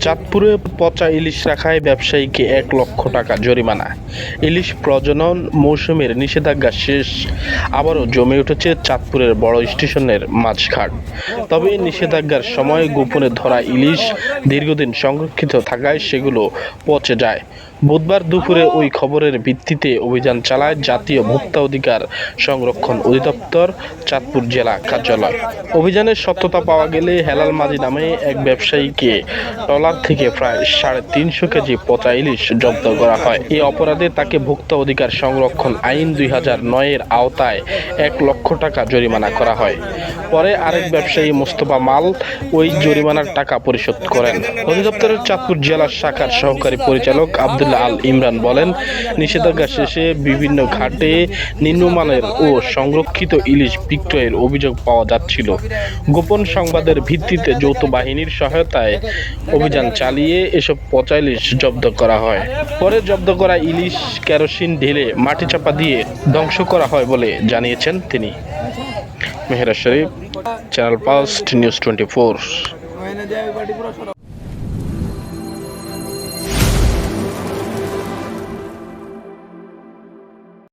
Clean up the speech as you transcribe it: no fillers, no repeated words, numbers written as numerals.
চাঁদপুরে পচা ইলিশ রাখায় ব্যবসায়ীকে ১,০০,০০০ টাকা জরিমানা। ইলিশ প্রজনন মৌসুমের নিষেধাজ্ঞা শেষ, আবারও জমে উঠেছে চাঁদপুরের বড় স্টেশনের মাছঘাট। তবে নিষেধাজ্ঞার সময় গোপনে ধরা ইলিশ দীর্ঘদিন সংরক্ষিত থাকায় সেগুলো পচে যায়। বুধবার দুপুরে ওই খবরের ভিত্তিতে অভিযান চালায় জাতীয় ভোক্তা অধিকার সংরক্ষণ অধিদপ্তর চাঁদপুর জেলা কার্যালয়। অভিযানের সত্যতা পাওয়া গেলে হেলাল মাঝি নামে এক ব্যবসায়ীকে ট্রলার থেকে প্রায় ৩৫০ কেজি পচা ইলিশ জব্দ করা হয়। এই অপরাধে তাকে ভোক্তা অধিকার সংরক্ষণ আইন ২০০৯-এর আওতায় ১,০০,০০০ টাকা জরিমানা করা হয়। পরে আরেক ব্যবসায়ী মোস্তফা মাল ওই জরিমানার টাকা পরিশোধ করেন। অধিদপ্তরের চাঁদপুর জেলা শাখার সহকারী পরিচালক আব্দুল্লাহ আল ইমরান বলেন, নিষেধাজ্ঞা শেষে বিভিন্ন ঘাটে নিম্নমানের ও সংরক্ষিত ইলিশ বিক্রয়ের অভিযোগ পাওয়া যাচ্ছিল। গোপন সংবাদের ভিত্তিতে যৌথ বাহিনীর সহায়তায় অভিযান চালিয়ে এসব পচা ইলিশ জব্দ করা হয়। পরে জব্দ করা ইলিশ কেরোসিন ঢেলে মাটি চাপা দিয়ে ধ্বংস করা হয় বলে জানিয়েছেন তিনি। মেহেরা শরীফ, চ্যানেল ফার্স্ট নিউজ 24।